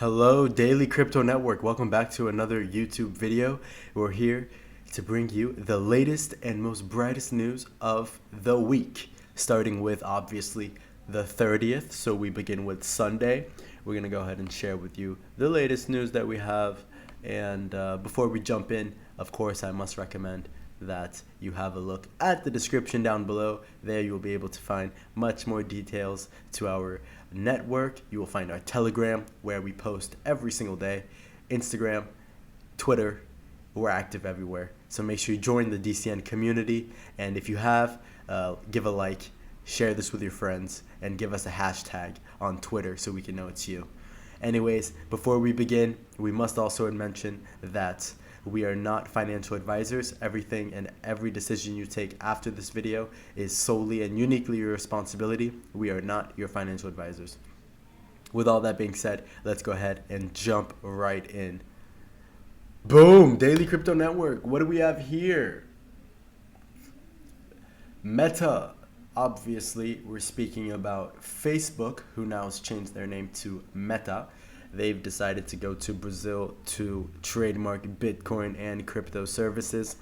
Hello, Daily Crypto Network. Welcome back to another YouTube video. We're here to bring you the latest and most brightest news of the week, starting with obviously the 30th. So we begin with Sunday. We're going to go ahead and share with you the latest news that we have. And before we jump in, of course, I must recommend that you have a look at the description down below. There you will be able to find much more details to our network. You will find our Telegram, where we post every single day, Instagram, Twitter. We're active everywhere, so make sure you join the DCN community. And if you have, give a like, share this with your friends, and give us a hashtag on Twitter so we can know it's you. Anyways, before we begin, we must also mention that we are not financial advisors. Everything and every decision you take after this video is solely and uniquely your responsibility. We are not your financial advisors. With all that being said, let's go ahead and jump right in. Boom! Daily Crypto Network. What do we have here? Meta. Obviously, we're speaking about Facebook, who now has changed their name to Meta. They've decided to go to Brazil to trademark Bitcoin and crypto services.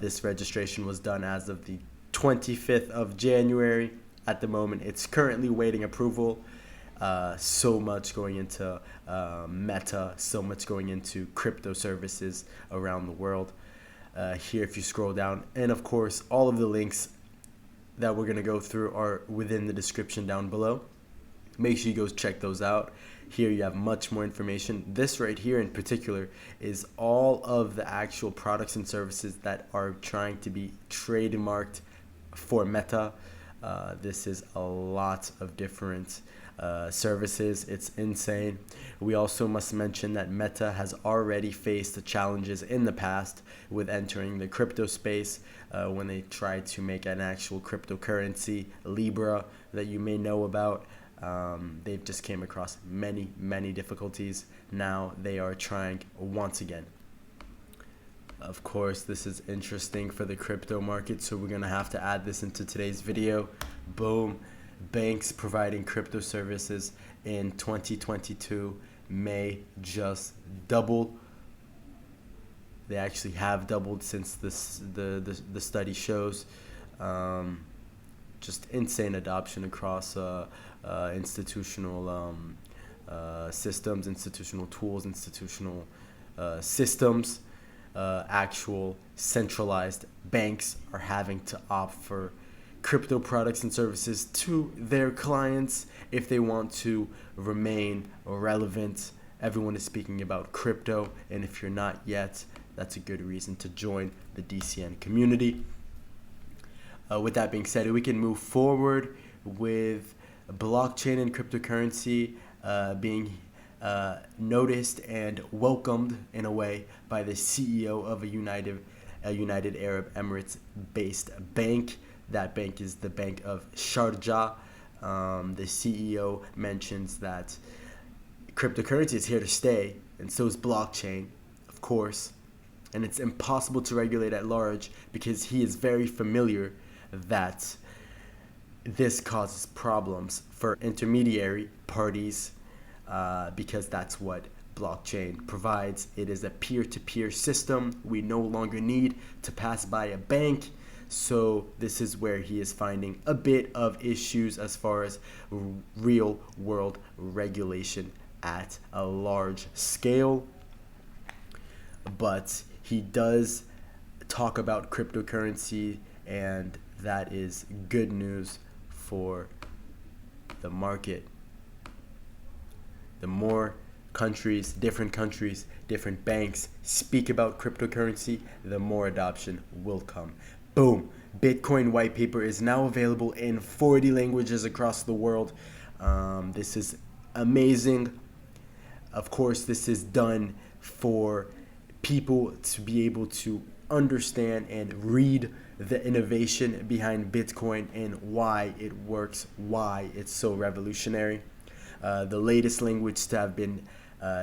This registration was done as of the 25th of January. At the moment, it's currently waiting approval. So much going into Meta, so much going into crypto services around the world. Here, if you scroll down, and of course, all of the links that we're going to go through are within the description down below. Make sure you go check those out. Here you have much more information. This right here in particular is all of the actual products and services that are trying to be trademarked for Meta. This is a lot of different services. It's insane. We also must mention that Meta has already faced the challenges in the past with entering the crypto space when they tried to make an actual cryptocurrency, Libra, that you may know about. They've just came across many difficulties. Now they are trying once again. Of course, this is interesting for the crypto market, so we're gonna have to add this into today's video. Boom. Banks providing crypto services in 2022 may just double. They actually have doubled since the study shows. Just insane adoption across institutional systems, institutional tools, institutional systems. Actual centralized banks are having to offer crypto products and services to their clients if they want to remain relevant. Everyone is speaking about crypto, and if you're not yet, that's a good reason to join the DCN community. With that being said, we can move forward with blockchain and cryptocurrency being noticed and welcomed in a way by the CEO of a United Arab Emirates based bank. That bank is the Bank of Sharjah. The CEO mentions that cryptocurrency is here to stay, and so is blockchain, of course, and it's impossible to regulate at large because he is very familiar that this causes problems for intermediary parties because that's what blockchain provides. It is a peer-to-peer system. We no longer need to pass by a bank. So this is where he is finding a bit of issues as far as real world regulation at a large scale. But he does talk about cryptocurrency, and that is good news for the market. The more countries, different banks speak about cryptocurrency, the more adoption will come. Boom. Bitcoin white paper is now available in 40 languages across the world. This is amazing. Of course, this is done for people to be able to understand and read the innovation behind Bitcoin and why it works, why it's so revolutionary. The latest language to have been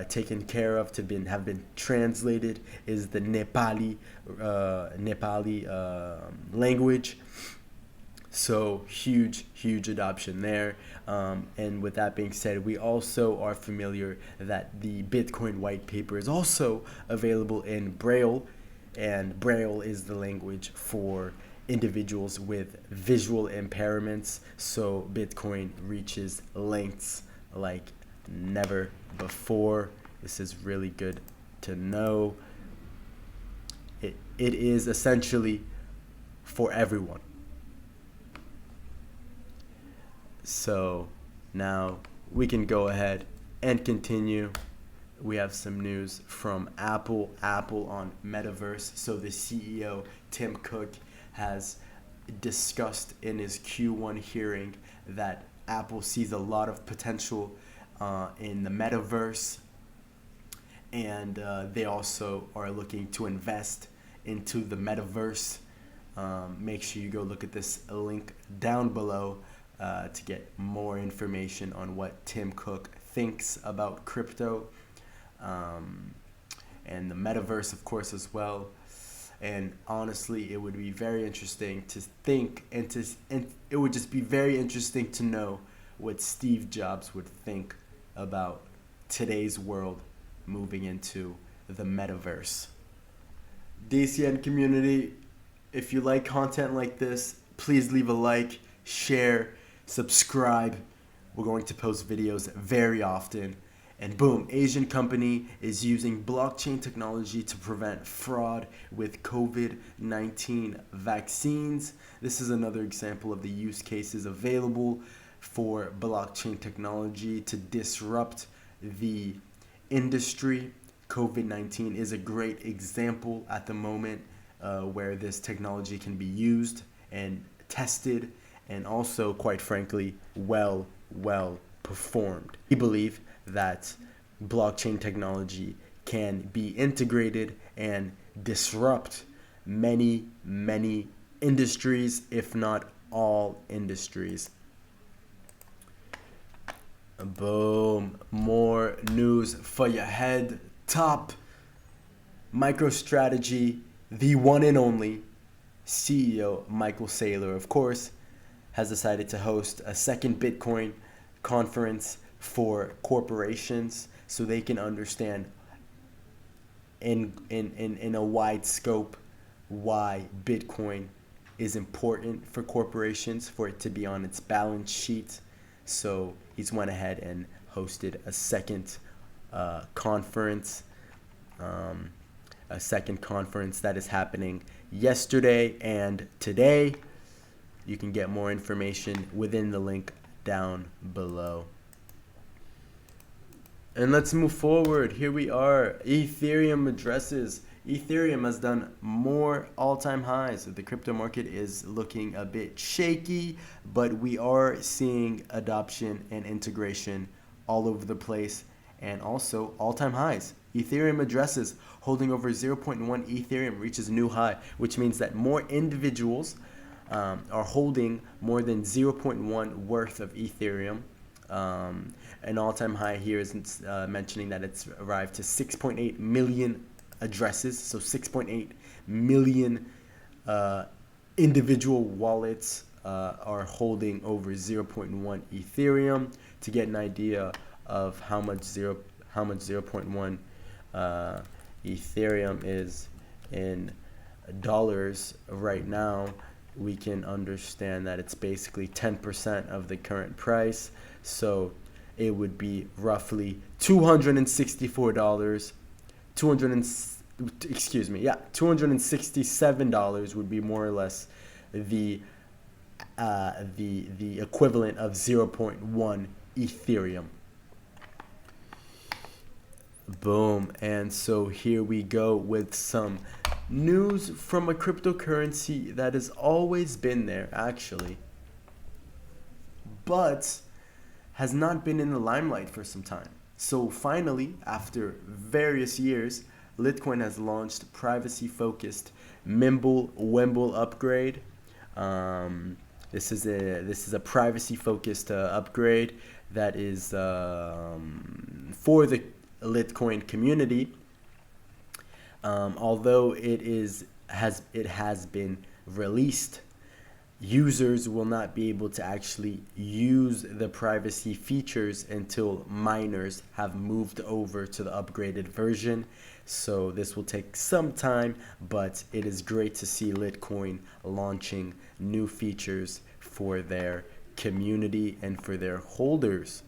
taken care of, have been translated, is the Nepali language. So huge adoption there. And with that being said, we also are familiar that the Bitcoin white paper is also available in Braille, and Braille is the language for individuals with visual impairments. So Bitcoin reaches lengths like never before. This is really good to know. It is essentially for everyone. So now we can go ahead and continue. We have some news from Apple on Metaverse. So the CEO, Tim Cook, has discussed in his Q1 hearing that Apple sees a lot of potential in the Metaverse, and they also are looking to invest into the Metaverse. Make sure you go look at this link down below to get more information on what Tim Cook thinks about crypto and the Metaverse, of course, as well. And honestly, it would be very interesting to think, and it would just be very interesting to know what Steve Jobs would think about today's world moving into the Metaverse. DCN community, if you like content like this, please leave a like, share, subscribe. We're going to post videos very often. And boom, Asian company is using blockchain technology to prevent fraud with COVID-19 vaccines. This is another example of the use cases available for blockchain technology to disrupt the industry. COVID-19 is a great example at the moment where this technology can be used and tested, and also, quite frankly, well performed. We believe that blockchain technology can be integrated and disrupt many industries, if not all industries. Boom, more news for your head. Top MicroStrategy, the one and only CEO Michael Saylor, of course, has decided to host a second Bitcoin conference for corporations so they can understand in a wide scope why Bitcoin is important for corporations, for it to be on its balance sheet. So he's went ahead and hosted a second conference, that is happening yesterday and today. You can get more information within the link down below. And let's move forward. Here we are. Ethereum addresses. Ethereum has done more all-time highs. The crypto market is looking a bit shaky, but we are seeing adoption and integration all over the place, and also all-time highs. Ethereum addresses holding over 0.1 Ethereum reaches a new high, which means that more individuals are holding more than 0.1 worth of Ethereum. An all-time high here is mentioning that it's arrived to 6.8 million addresses. So 6.8 million individual wallets are holding over 0.1 Ethereum. To get an idea of how much 0.1 Ethereum is in dollars right now, we can understand that it's basically 10% of the current price. So it would be roughly $264. $267 would be more or less the equivalent of 0.1 Ethereum. Boom. And so here we go with some news from a cryptocurrency that has always been there, actually, but has not been in the limelight for some time. So finally, after various years, Litecoin has launched privacy-focused Mimble-Wimble upgrade. This is a privacy-focused upgrade that is for the Litecoin community. Although it has been released users will not be able to actually use the privacy features until miners have moved over to the upgraded version. So this will take some time, but it is great to see Litecoin launching new features for their community and for their holders.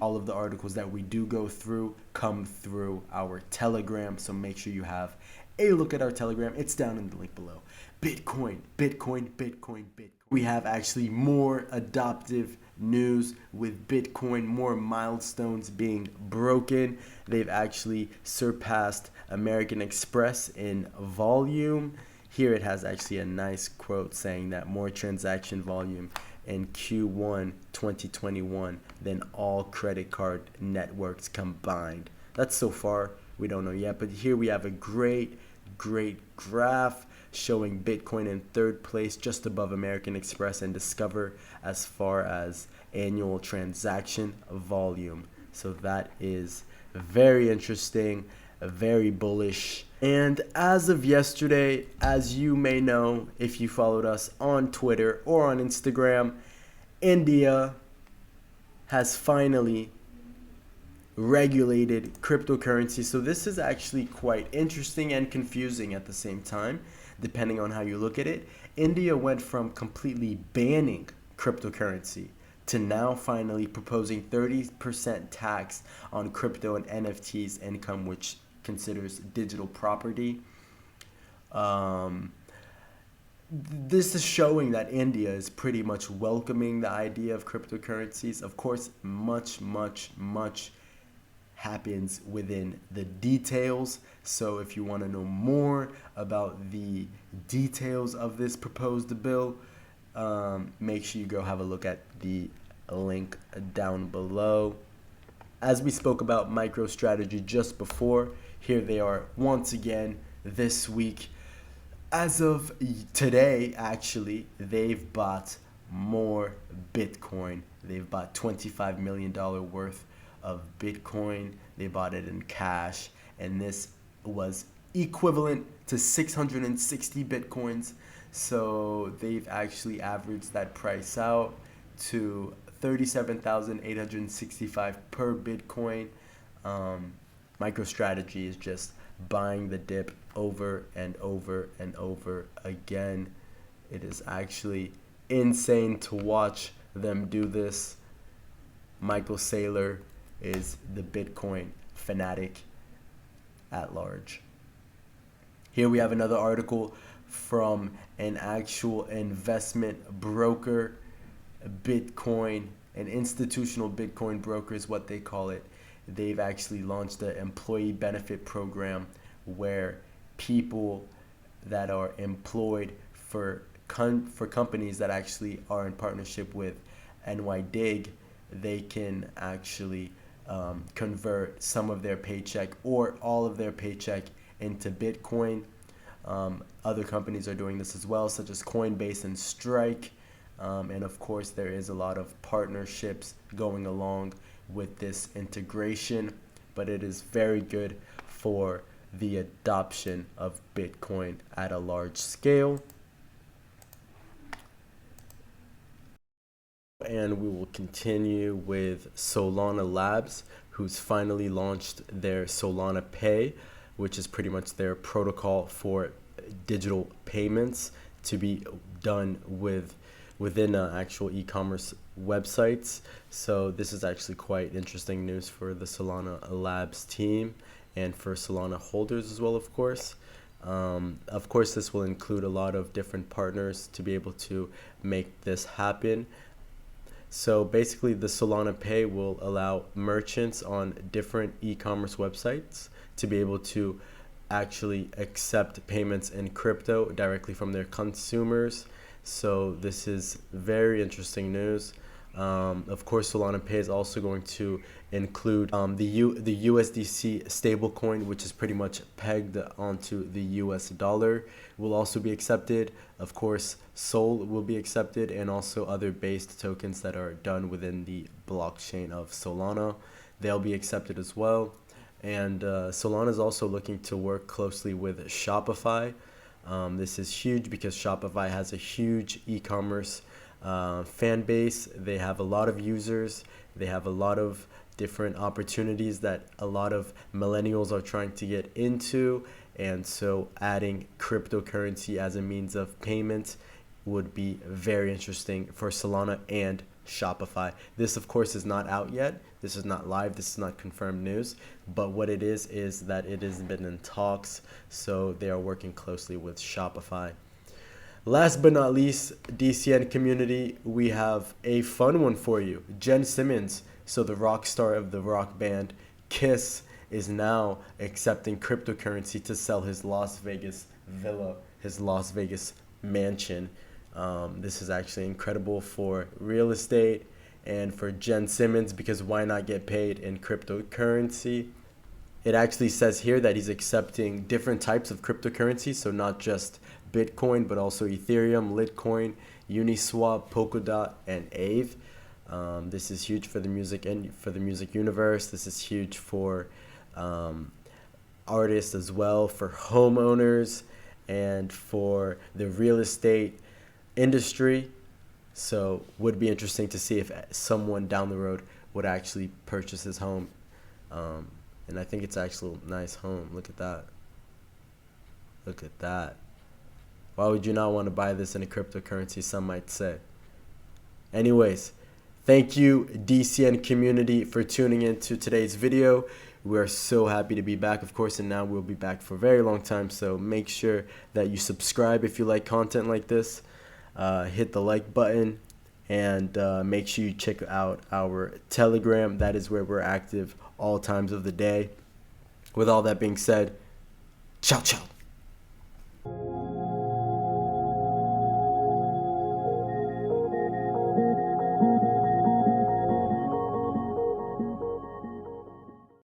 All of the articles that we do go through come through our Telegram, so make sure you have a look at our Telegram. It's down in the link below. Bitcoin, Bitcoin, Bitcoin, Bitcoin. We have actually more adoptive news with Bitcoin, more milestones being broken. They've actually surpassed American Express in volume. Here it has actually a nice quote saying that more transaction volume in Q1 2021 than all credit card networks combined. That's so far, we don't know yet, but here we have a great graph showing Bitcoin in third place, just above American Express and Discover as far as annual transaction volume. So that is very interesting, very bullish. And as of yesterday, as you may know if you followed us on Twitter or on Instagram, India has finally regulated cryptocurrency. So this is actually quite interesting and confusing at the same time, depending on how you look at it. India went from completely banning cryptocurrency to now finally proposing 30% tax on crypto and NFTs income, which considers digital property. This is showing that India is pretty much welcoming the idea of cryptocurrencies. Of course, much happens within the details. So if you want to know more about the details of this proposed bill, make sure you go have a look at the link down below. As we spoke about MicroStrategy just before, here they are once again this week. As of today, actually, they've bought more Bitcoin. They've bought $25 million worth of Bitcoin. They bought it in cash, and this was equivalent to 660 Bitcoins. So they've actually averaged that price out to 37,865 per Bitcoin. MicroStrategy is just buying the dip over and over and over again. It is actually insane to watch them do this. Michael Saylor is the Bitcoin fanatic at large. Here we have another article from an actual investment broker, Bitcoin, an institutional Bitcoin broker is what they call it. They've actually launched an employee benefit program where people that are employed for companies that actually are in partnership with NYDIG, they can actually convert some of their paycheck or all of their paycheck into Bitcoin. Other companies are doing this as well, such as Coinbase and Strike. And of course, there is a lot of partnerships going along with this integration, but it is very good for the adoption of Bitcoin at a large scale. And we will continue with Solana Labs, who's finally launched their Solana Pay, which is pretty much their protocol for digital payments to be done within actual e-commerce websites. So this is actually quite interesting news for the Solana Labs team and for Solana holders as well, of course. Of course, this will include a lot of different partners to be able to make this happen. So basically, the Solana Pay will allow merchants on different e-commerce websites to be able to actually accept payments in crypto directly from their consumers. So this is very interesting news. Of course, Solana Pay is also going to include the USDC stablecoin, which is pretty much pegged onto the US dollar, will also be accepted. Of course, Sol will be accepted, and also other based tokens that are done within the blockchain of Solana. They'll be accepted as well. And Solana is also looking to work closely with Shopify. This is huge because Shopify has a huge e-commerce fan base. They have a lot of users. They have a lot of different opportunities that a lot of millennials are trying to get into. And so adding cryptocurrency as a means of payment would be very interesting for Solana and Shopify. This, of course, is not out yet. This is not live. This is not confirmed news. But what it is that it has been in talks. So they are working closely with Shopify. Last but not least, DCN community, we have a fun one for you. Jen Simmons, so the rock star of the rock band Kiss, is now accepting cryptocurrency to sell his Las Vegas villa, his Las Vegas mansion. This is actually incredible for real estate and for Jen Simmons, because why not get paid in cryptocurrency? It actually says here that he's accepting different types of cryptocurrency, so not just Bitcoin, but also Ethereum, Litecoin, Uniswap, Polkadot, and Aave. This is huge for the music and for the music universe. This is huge for artists as well, for homeowners, and for the real estate industry. So would be interesting to see if someone down the road would actually purchase his home. And I think it's actually a nice home. Look at that. Look at that. Why would you not want to buy this in a cryptocurrency, some might say? Anyways, thank you, DCN community, for tuning in to today's video. We are so happy to be back, of course, and now we'll be back for a very long time. So make sure that you subscribe if you like content like this. Hit the like button, and make sure you check out our Telegram. That is where we're active all times of the day. With all that being said, ciao, ciao.